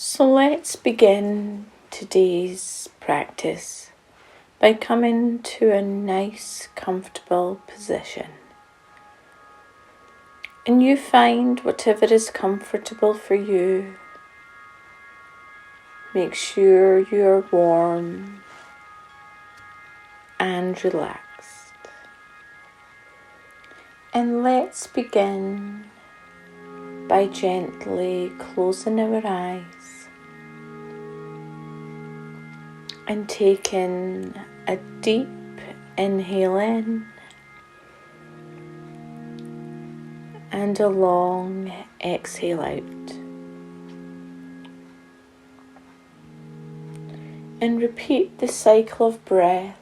So let's begin today's practice by coming to a nice, comfortable position. And you find whatever is comfortable for you. Make sure you are warm and relaxed. And let's begin by gently closing our eyes and taking a deep inhale in and a long exhale out. And repeat the cycle of breath,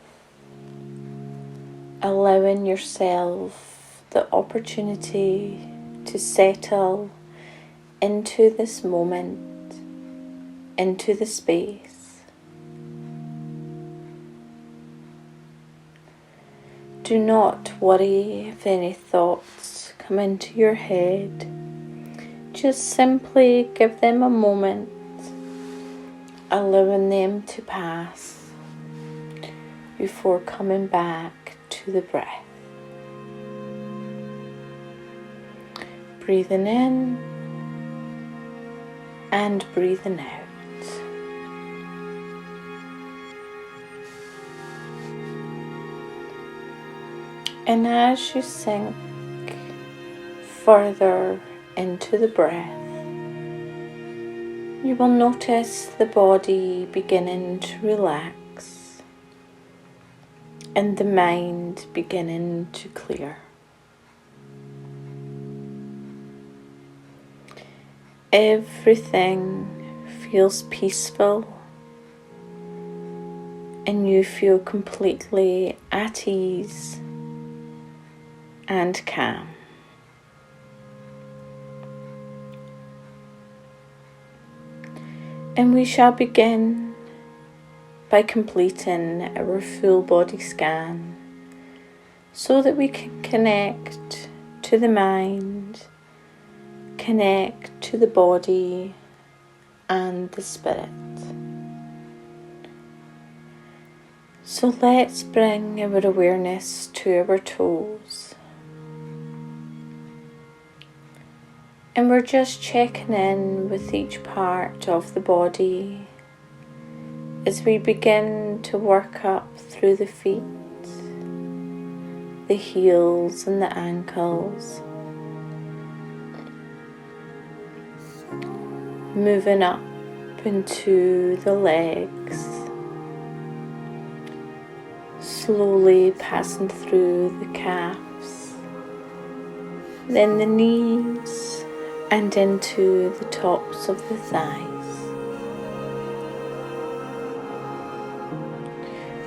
allowing yourself the opportunity to settle into this moment, into the space. Do not worry if any thoughts come into your head. Just simply give them a moment, allowing them to pass before coming back to the breath. Breathing in and breathing out. And as you sink further into the breath, you will notice the body beginning to relax and the mind beginning to clear. Everything feels peaceful and you feel completely at ease and calm. And we shall begin by completing our full body scan so that we can connect to the mind, connect to the body and the spirit. So let's bring our awareness to our toes. And we're just checking in with each part of the body as we begin to work up through the feet, the heels and the ankles, moving up into the legs, slowly passing through the calves, then the knees, and into the tops of the thighs.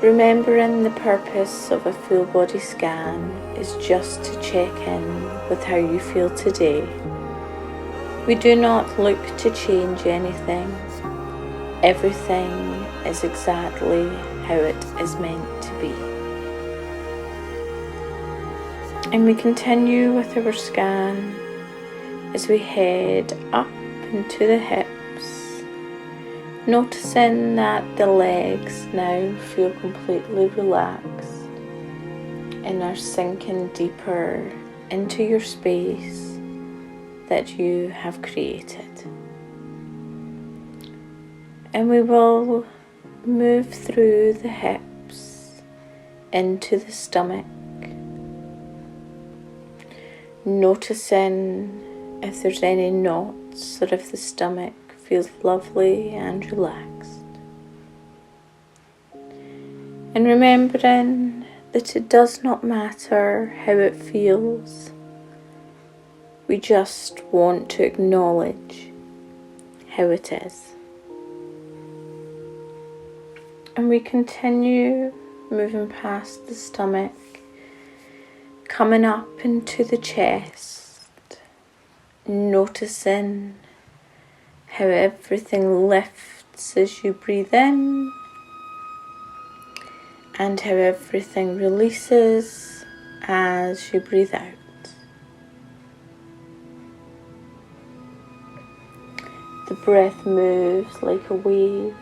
Remembering the purpose of a full body scan is just to check in with how you feel today. We do not look to change anything. Everything is exactly how it is meant to be. And we continue with our scan as we head up into the hips, noticing that the legs now feel completely relaxed and are sinking deeper into your space that you have created. And we will move through the hips into the stomach, noticing if there's any knots or if the stomach feels lovely and relaxed. And remembering that it does not matter how it feels. We just want to acknowledge how it is. And we continue moving past the stomach, coming up into the chest, noticing how everything lifts as you breathe in and how everything releases as you breathe out. The breath moves like a wave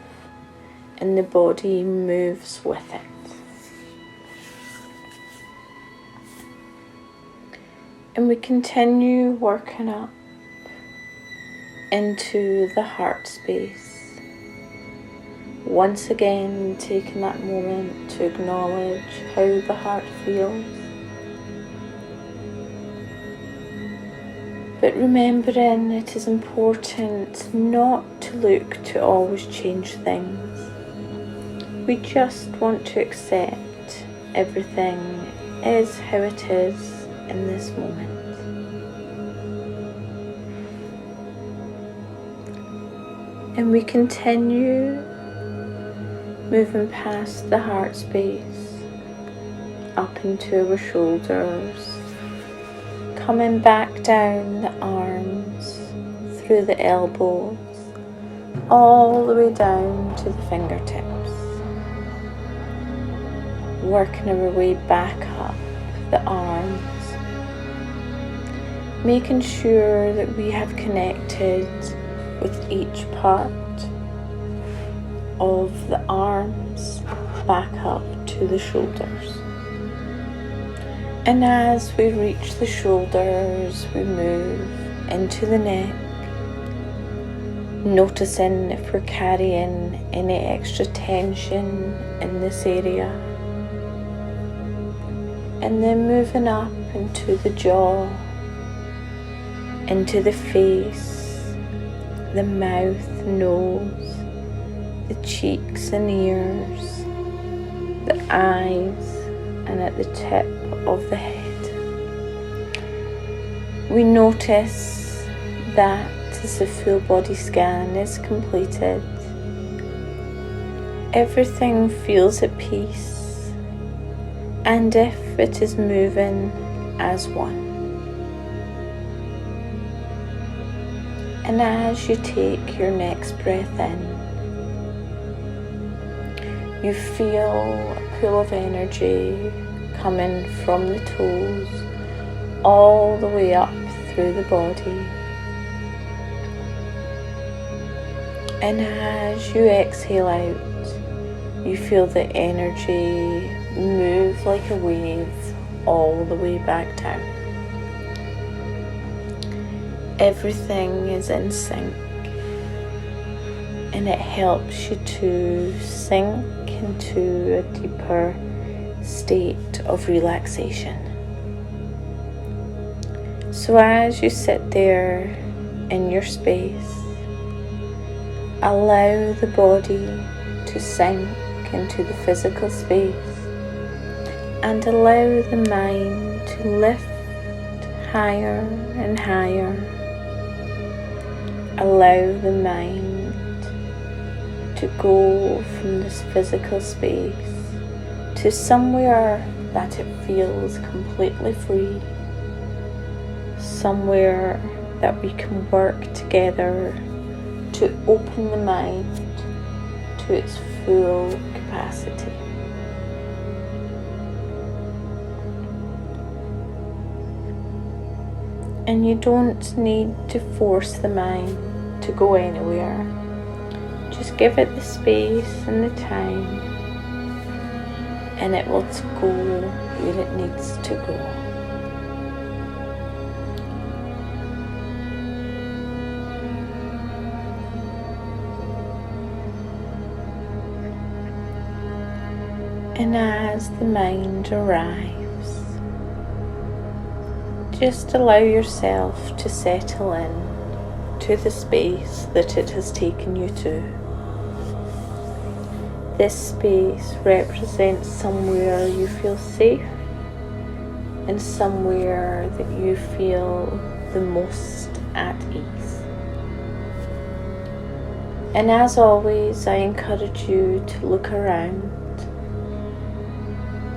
and the body moves with it. And we continue working up into the heart space. Once again, taking that moment to acknowledge how the heart feels. But remembering it is important not to look to always change things. We just want to accept everything is how it is in this moment. And we continue moving past the heart space, up into our shoulders, coming back down the arms, through the elbows, all the way down to the fingertips. Working our way back up the arms, making sure that we have connected with each part of the arms back up to the shoulders. And as we reach the shoulders, we move into the neck, noticing if we're carrying any extra tension in this area. And then moving up into the jaw, into the face, the mouth, nose, the cheeks and ears, the eyes, and at the tip of the head. We notice that as the full body scan is completed, everything feels at peace, and if it is moving as one. And as you take your next breath in, you feel a pool of energy coming from the toes all the way up through the body. And as you exhale out, you feel the energy move like a wave all the way back down. Everything is in sync, and it helps you to sink into a deeper state of relaxation. So as you sit there in your space, allow the body to sink into the physical space and allow the mind to lift higher and higher. Allow the mind to go from this physical space to somewhere that it feels completely free, somewhere that we can work together to open the mind to its full capacity. And you don't need to force the mind to go anywhere. Just give it the space and the time, and it will go where it needs to go. And as the mind arrives, just allow yourself to settle in to the space that it has taken you to. This space represents somewhere you feel safe and somewhere that you feel the most at ease. And as always, I encourage you to look around,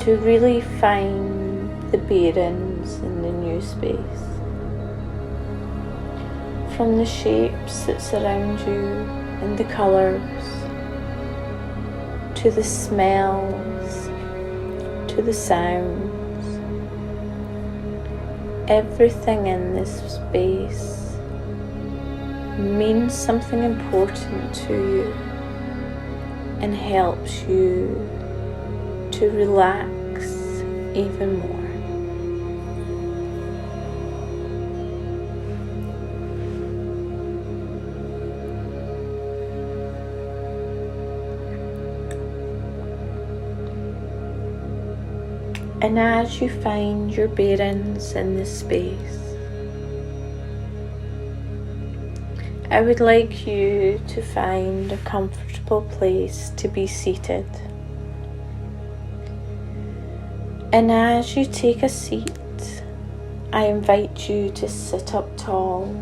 to really find the bearings in the new space. From the shapes that surround you and the colours, to the smells, to the sounds, everything in this space means something important to you and helps you to relax even more. And as you find your bearings in this space, I would like you to find a comfortable place to be seated. And as you take a seat, I invite you to sit up tall,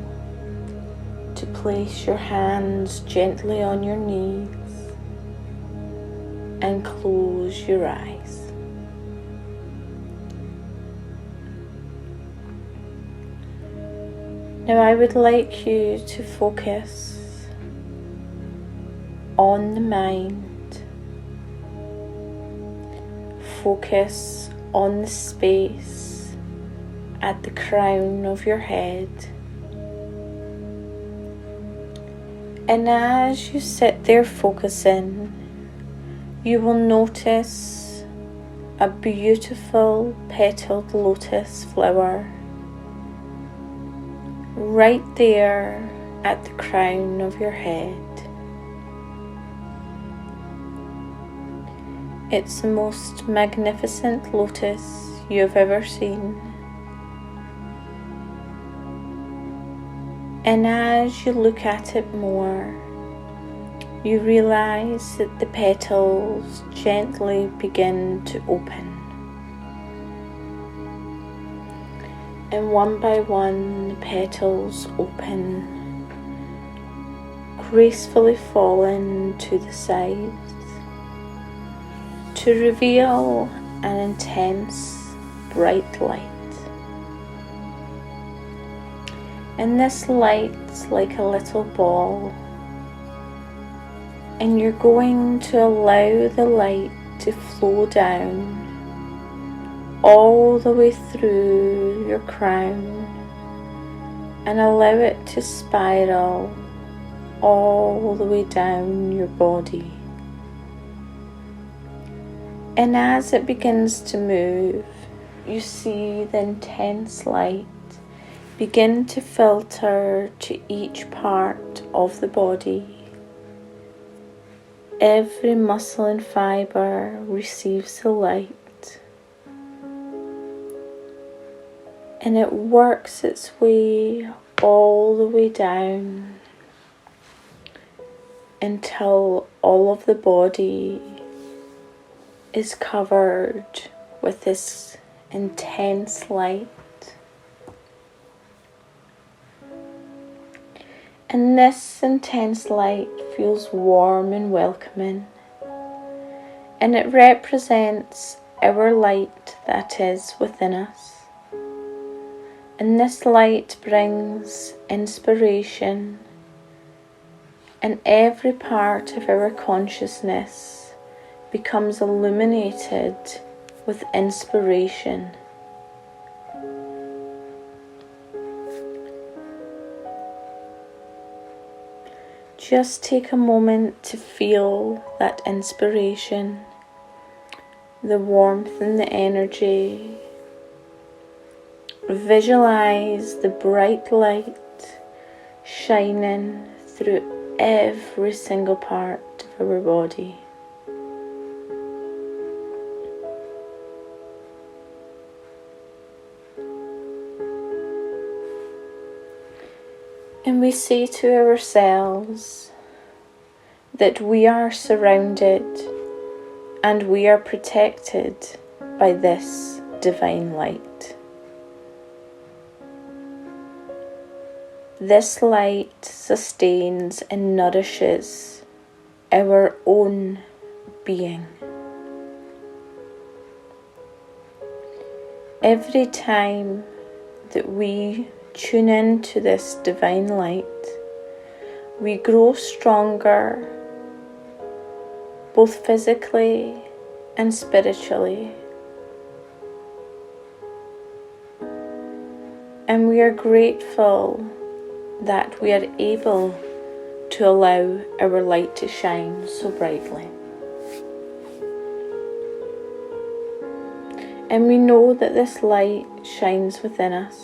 to place your hands gently on your knees and close your eyes. Now I would like you to focus on the mind. Focus on the space at the crown of your head. And as you sit there focusing, you will notice a beautiful petaled lotus flower right there at the crown of your head. It's the most magnificent lotus you've ever seen. And as you look at it more, you realize that the petals gently begin to open. And one by one, the petals open, gracefully falling to the sides to reveal an intense, bright light. And this light's like a little ball, and you're going to allow the light to flow down all the way through your crown and allow it to spiral all the way down your body. And as it begins to move, you see the intense light begin to filter to each part of the body. Every muscle and fibre receives the light, and it works its way all the way down until all of the body is covered with this intense light. And this intense light feels warm and welcoming, and it represents our light that is within us. And this light brings inspiration, and every part of our consciousness becomes illuminated with inspiration. Just take a moment to feel that inspiration, the warmth and the energy. Visualize the bright light shining through every single part of our body. And we say to ourselves that we are surrounded and we are protected by this divine light. This light sustains and nourishes our own being. Every time that we tune into this divine light, we grow stronger, both physically and spiritually. And we are grateful that we are able to allow our light to shine so brightly. And we know that this light shines within us.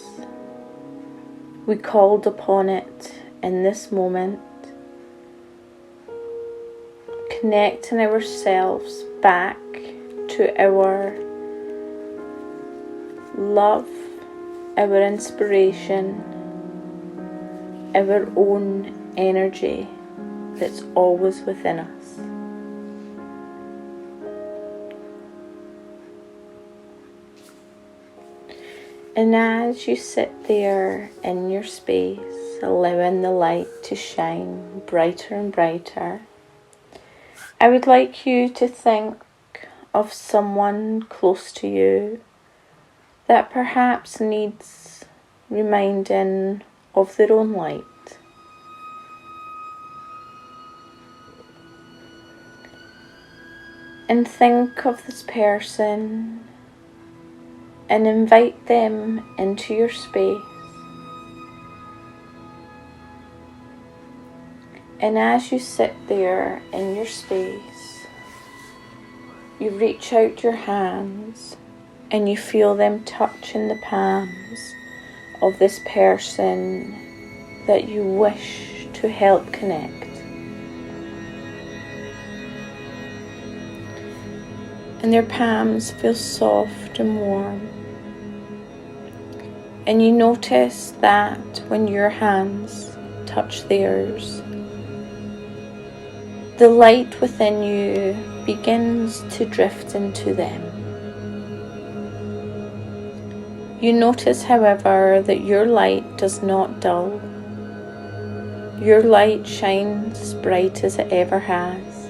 We called upon it in this moment, connecting ourselves back to our love, our inspiration, our own energy that's always within us. And as you sit there in your space, allowing the light to shine brighter and brighter, I would like you to think of someone close to you that perhaps needs reminding of their own light. And think of this person and invite them into your space. And as you sit there in your space, you reach out your hands and you feel them touching the palms of this person that you wish to help connect. And their palms feel soft and warm. And you notice that when your hands touch theirs, the light within you begins to drift into them. You notice, however, that your light does not dull. Your light shines as bright as it ever has.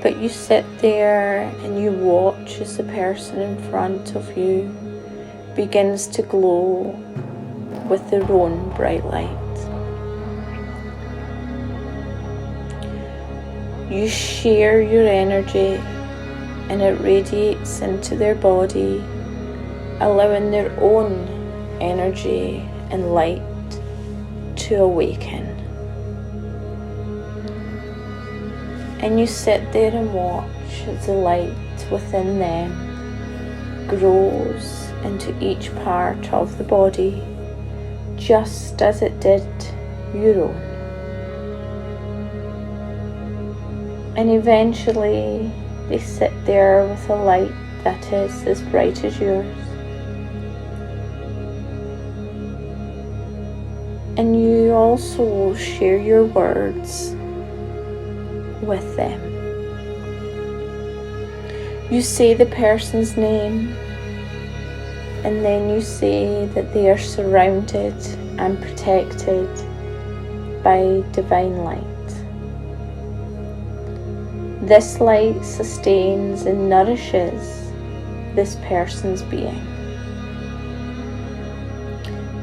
But you sit there and you watch as the person in front of you begins to glow with their own bright light. You share your energy and it radiates into their body, allowing their own energy and light to awaken. And you sit there and watch as the light within them grows into each part of the body, just as it did your own. And eventually they sit there with a light that is as bright as yours. And you also share your words with them. You say the person's name, and then you say that they are surrounded and protected by divine light. This light sustains and nourishes this person's being.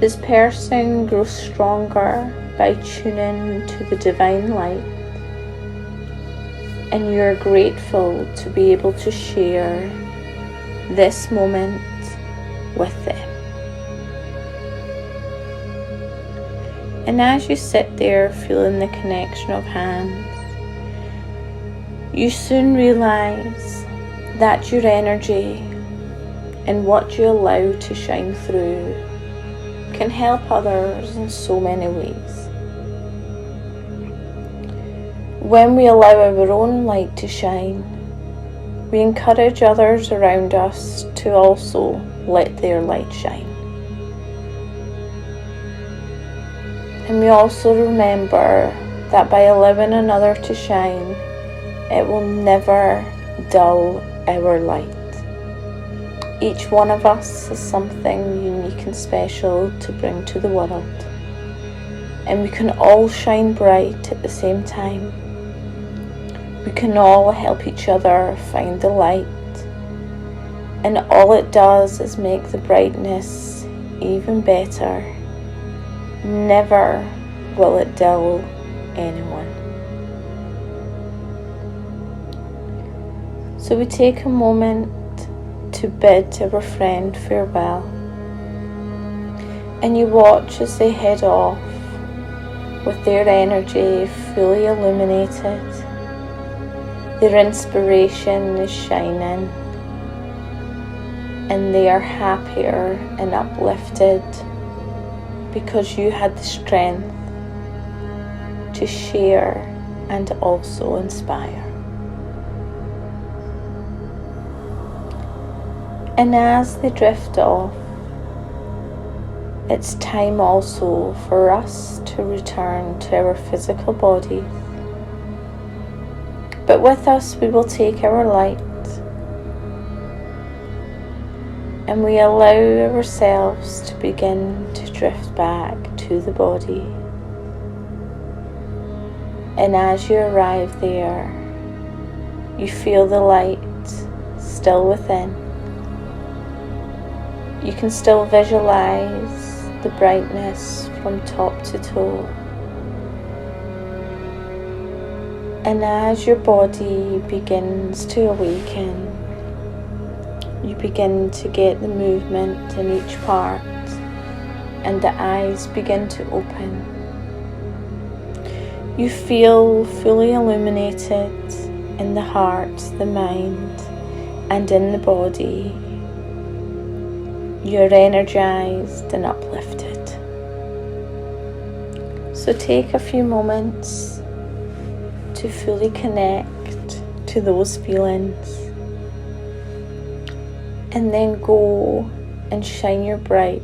This person grows stronger by tuning to the divine light, and you're grateful to be able to share this moment with them. And as you sit there feeling the connection of hands, you soon realize that your energy and what you allow to shine through can help others in so many ways. When we allow our own light to shine, we encourage others around us to also let their light shine. And we also remember that by allowing another to shine, it will never dull our light. Each one of us has something unique and special to bring to the world, and we can all shine bright at the same time. We can all help each other find the light, and all it does is make the brightness even better. Never will it dull anyone. So we take a moment to bid our friend farewell. And you watch as they head off with their energy fully illuminated. Their inspiration is shining, and they are happier and uplifted because you had the strength to share and also inspire. And as they drift off, it's time also for us to return to our physical bodies. But with us we will take our light, and we allow ourselves to begin to drift back to the body. And as you arrive there, you feel the light still within. You can still visualize the brightness from top to toe. And as your body begins to awaken, you begin to get the movement in each part, and the eyes begin to open. You feel fully illuminated in the heart, the mind, and in the body. You're energized and uplifted. So take a few moments to fully connect to those feelings, and then go and shine your bright